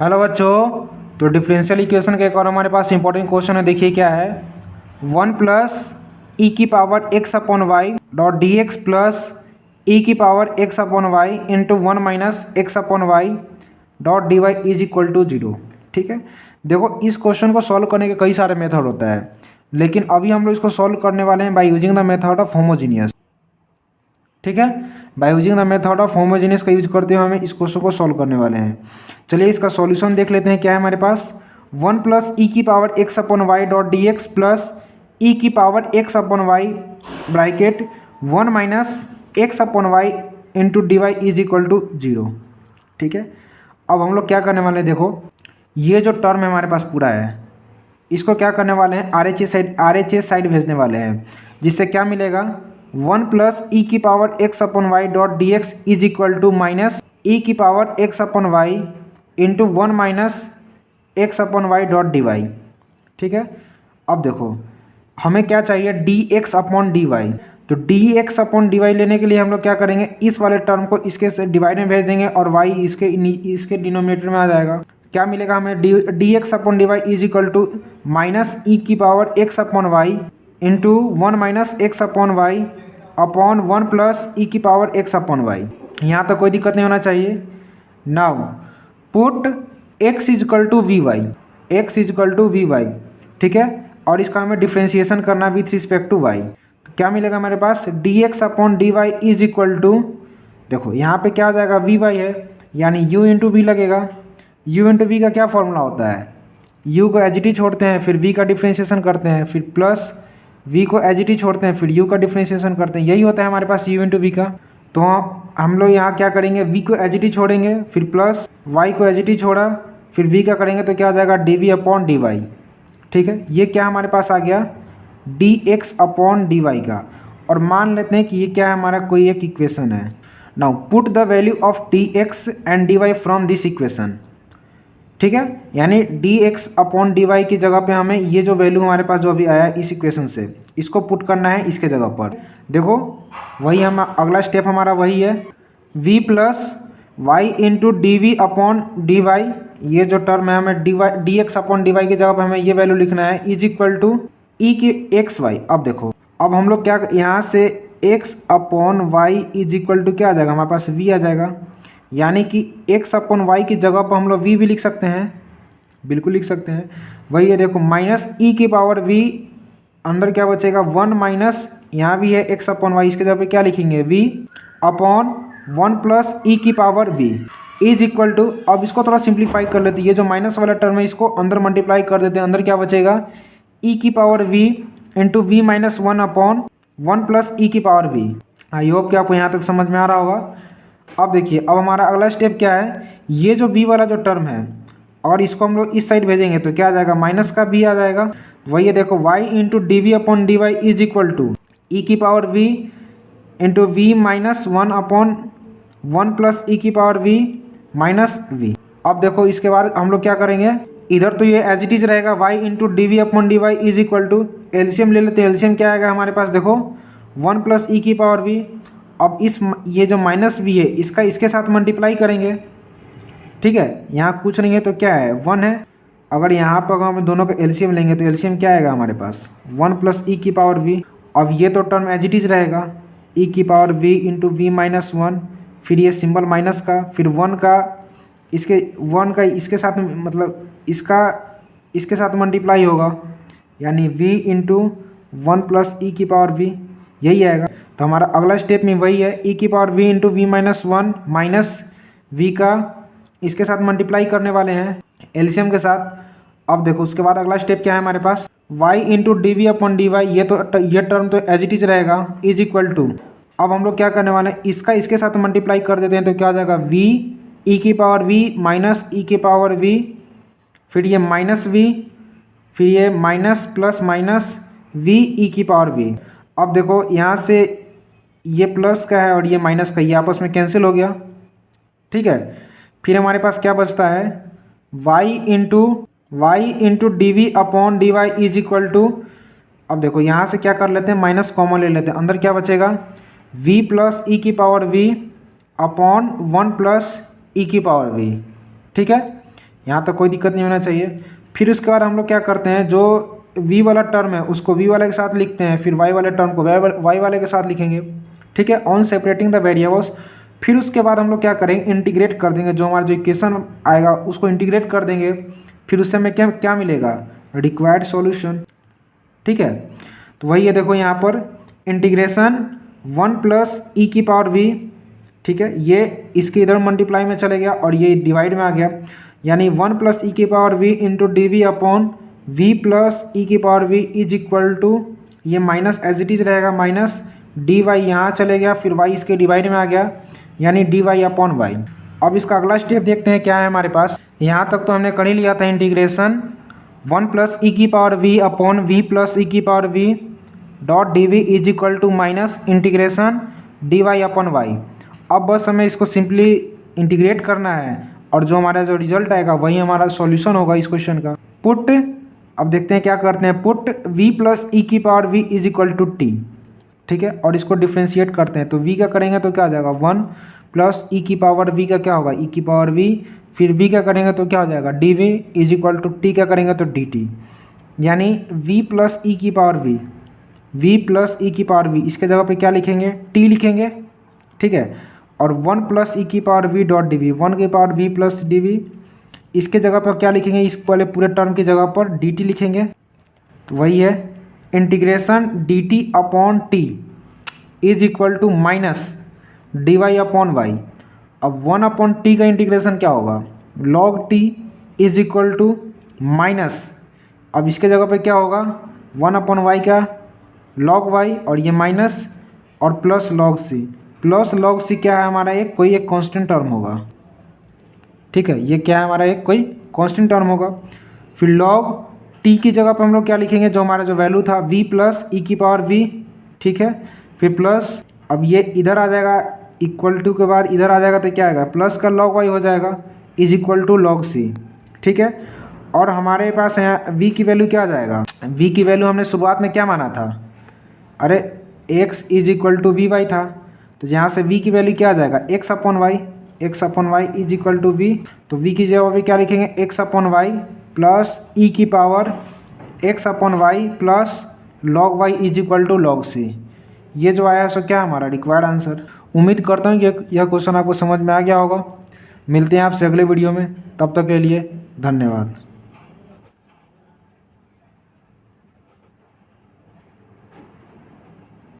Hello बच्चों। तो differential equation का एक और हमारे पास इंपॉर्टेंट क्वेश्चन है। देखिए क्या है, 1 प्लस ई की power X upon Y dot D X plus ई की power X upon Y into 1 minus X upon Y dot D Y is equal to 0। ठीक है, देखो इस क्वेश्चन को सॉल्व करने के कई सारे मेथड होता है, लेकिन अभी हम लोग इसको सॉल्व करने वाले हैं by using the method of homogeneous. ठीक है, by using the method of homogeneous का यूज करते हुए हमें इस क्वेश्चन को सॉल्व करने वाले हैं। चलिए इसका सॉल्यूशन देख लेते हैं। क्या है हमारे पास, 1 प्लस ई की power X upon Y dot D X plus ई की power X upon Y bracket 1 minus X upon Y into D Y is equal to 0। ठीक है, अब हम लोग क्या करने वाले हैं, देखो ये जो टर्म है हमारे पास पूरा है, इसको क्या करने वाले हैं, आर एच ए साइड भेजने वाले हैं, जिससे क्या मिलेगा, 1 प्लस ई की power X upon Y dot D X is equal to minus E की power X upon Y into 1 minus X upon Y dot D Y. ठीक है, अब देखो हमें क्या चाहिए, D X upon D Y. तो D X upon D Y लेने के लिए हम लोग क्या करेंगे, इस वाले टर्म को इसके डिवाइड में भेज देंगे और वाई इसके डिनोमिनेटर में आ जाएगा। क्या मिलेगा हमें, D X upon D Y is equal to minus E की power X upon Y into 1 minus X upon Y upon 1 plus ई की पावर एक्स अपॉन वाई। यहाँ तक कोई दिक्कत नहीं होना चाहिए। Now put X equal to we Y, X equal to we Y. ठीक है, और इसका हमें डिफ्रेंशिएशन करना विथ रिस्पेक्ट टू वाई। तो क्या मिलेगा हमारे पास, D X upon D Y is equal to, देखो यहाँ पे क्या आ जाएगा, वी वाई है यानी यू इंटू वी लगेगा। यू इंटू वी का क्या फॉर्मूला होता है, यू को एच डी छोड़ते हैं फिर वी का डिफ्रेंशिएशन करते हैं, फिर प्लस वी को एच डी छोड़ते हैं फिर यू का डिफ्रेंशिएशन करते हैं, यही होता है हमारे पास यू इंटू वी का। तो हम लोग यहाँ क्या करेंगे, वी को एच डी छोड़ेंगे फिर प्लस वाई को एच डी छोड़ा फिर वी का करेंगे तो क्या आ जाएगा, D we upon D Y. ठीक है, ये क्या हमारे पास आ गया, D X upon D Y का। और मान लेते हैं कि ये क्या है, हमारा कोई एक इक्वेशन है। Now put the value of D X and D Y from this equation. ठीक है, यानी D X upon D Y की जगह पे हमें ये जो वैल्यू हमारे पास जो अभी आया है इस इक्वेशन से, इसको पुट करना है इसके जगह पर। देखो वही हम अगला स्टेप हमारा वही है, v plus Y into D we upon D Y. ये जो टर्म है हमें D X upon D Y की जगह पर हमें ये वैल्यू लिखना है इज इक्वल टू ई की एक्स वाई। अब देखो अब हम लोग क्या यहाँ से X upon Y is equal to क्या आ जाएगा, हमारे पास v आ जाएगा, यानी कि x अपॉन वाई की जगह पर हम लोग v भी लिख सकते हैं, बिल्कुल लिख सकते हैं। वही है, देखो माइनस ई की पावर v, अंदर क्या बचेगा 1 माइनस, यहाँ भी है x अपॉन वाई, इसके जगह पे क्या लिखेंगे, v अपॉन 1 प्लस ई की power v is equal to, अब इसको थोड़ा सिंप्लीफाई कर लेते हैं, ये जो माइनस वाला टर्म है इसको अंदर मल्टीप्लाई कर देते हैं, अंदर क्या बचेगा, e की power v into V minus 1 upon 1 plus ई की पावर v। आई होप कि आपको यहाँ तक समझ में आ रहा होगा। अब देखिए अब हमारा अगला स्टेप क्या है, ये जो v वाला जो टर्म है और इसको हम लोग इस साइड भेजेंगे तो क्या आ जाएगा, माइनस का v आ जाएगा। वही है, देखो y into D we upon D Y is equal to E की power v into V minus 1 upon 1 plus ई की पावर v माइनस v। अब देखो इसके बाद हम लोग क्या करेंगे, इधर तो ये एज इट इज रहेगा, y into D we upon D Y is equal to, LCM ले लेते हैं, एलसीएम क्या आएगा हमारे पास, देखो 1 प्लस ई की पावर v। अब ये जो माइनस v है इसका इसके साथ मल्टीप्लाई करेंगे। ठीक है, यहाँ कुछ नहीं है तो क्या है, 1 है। अगर यहाँ पर हम दोनों का एलसीएम लेंगे तो एलसीएम क्या आएगा हमारे पास, 1 प्लस ई की पावर v। अब ये तो टर्म एज इट इज रहेगा, ई की power v into V minus 1, फिर ये सिंबल माइनस का, फिर 1 का इसके साथ मतलब इसके साथ मल्टीप्लाई होगा, यानी v इंटू 1 प्लस ई की पावर v, यही आएगा। तो हमारा अगला स्टेप में वही है, e की power v into V minus 1 minus v का इसके साथ मल्टीप्लाई करने वाले हैं एलसीएम के साथ। अब देखो उसके बाद अगला स्टेप क्या है हमारे पास, y into D we upon D Y, ये टर्म तो एज इट इज रहेगा इज इक्वल टू, अब हम लोग क्या करने वाले हैं, इसका इसके साथ मल्टीप्लाई कर देते हैं तो क्या आ जाएगा, v ई की पावर v माइनस ई की पावर v, फिर ये माइनस v, फिर ये माइनस प्लस माइनस v ई की पावर v। अब देखो यहाँ से ये प्लस का है और ये माइनस का, ये आपस में कैंसिल हो गया। ठीक है, फिर हमारे पास क्या बचता है, y into D we upon D Y is equal to, अब देखो यहाँ से क्या कर लेते हैं, माइनस कॉमन ले लेते हैं, अंदर क्या बचेगा, v प्लस ई की पावर v अपॉन 1 प्लस ई की पावर v। ठीक है, यहाँ तक कोई दिक्कत नहीं होना चाहिए। फिर उसके बाद हम लोग क्या करते हैं, जो v वाला टर्म है उसको v वाले के साथ लिखते हैं, फिर y वाले टर्म को y वाले के साथ लिखेंगे, ठीक है, ऑन सेपरेटिंग द वेरिएबल्स। फिर उसके बाद हम लोग क्या करेंगे, इंटीग्रेट कर देंगे, जो हमारा जो इक्वेशन आएगा उसको इंटीग्रेट कर देंगे, फिर उससे हमें क्या क्या मिलेगा, रिक्वायर्ड सॉल्यूशन, ठीक है। तो वही है, देखो यहाँ पर इंटीग्रेशन 1 प्लस ई की पावर v, ठीक है, ये इसके इधर मल्टीप्लाई में चले गया और ये डिवाइड में आ गया, यानी 1 प्लस ई की power v into D we upon v plus ई की power v is equal to, ये माइनस एज इट इज रहेगा, माइनस डी वाई यहाँ चले गया, फिर y इसके डिवाइड में आ गया, यानी डी वाई अपॉन वाई। अब इसका अगला स्टेप देखते हैं क्या है हमारे पास। यहाँ तक तो हमने कर ही लिया था इंटीग्रेशन 1 प्लस ई की power v upon v plus ई की power v dot D we is equal to minus integration D Y upon Y. अब बस हमें इसको सिंपली इंटीग्रेट करना है और जो हमारा जो रिजल्ट आएगा वही हमारा सॉल्यूशन होगा इस क्वेश्चन का। पुट, अब देखते हैं क्या करते हैं, पुट v प्लस ई की power v is equal to t, ठीक है, और इसको डिफ्रेंशिएट करते हैं। तो v का करेंगे तो क्या आ जाएगा 1 प्लस ई की पावर v का क्या होगा, ई की पावर v, फिर v का करेंगे तो क्या हो जाएगा D we is equal to t का करेंगे तो डी टी, यानी v प्लस ई की पावर v प्लस ई की पावर v, इसके जगह पे क्या लिखेंगे, t लिखेंगे, ठीक है, और 1 प्लस ई की power v dot D v, 1 की power v plus d v, इसके जगह पर क्या लिखेंगे, इस पहले पूरे टर्म की जगह पर डी टी लिखेंगे। तो वही है integration d t upon t is equal to minus D Y upon Y. अब 1 अपॉन टी का इंटीग्रेशन क्या होगा, log t is equal to minus, अब इसके जगह पे क्या होगा 1 अपॉन वाई का लॉग वाई, और ये माइनस और plus log c. Plus log c क्या है हमारा, एक कोई एक कांस्टेंट टर्म होगा, ठीक है, ये क्या है हमारा एक कोई कांस्टेंट टर्म होगा। फिर लॉग टी की जगह पर हम लोग क्या लिखेंगे, जो हमारा जो वैल्यू था v प्लस ई की पावर v, ठीक है, फिर प्लस, अब ये इधर आ जाएगा इक्वल टू के बाद इधर आ जाएगा तो क्या आएगा, प्लस का लॉग वाई हो जाएगा इज इक्वल टू लॉग सी, ठीक है। और हमारे पास यहाँ v की वैल्यू क्या आ जाएगा, v की वैल्यू हमने शुरुआत में क्या माना था, अरे x is equal to we y था, तो यहाँ से v की वैल्यू क्या आ जाएगा x upon Y, x upon Y is equal to v, तो v की जगह पे क्या लिखेंगे x अपॉन वाई प्लस ई की power x upon Y plus log Y is equal to log C. ये जो आया सो क्या हमारा रिक्वायर्ड आंसर। उम्मीद करता हूँ कि यह क्वेश्चन आपको समझ में आ गया होगा। मिलते हैं आपसे अगले वीडियो में, तब तक के लिए धन्यवाद।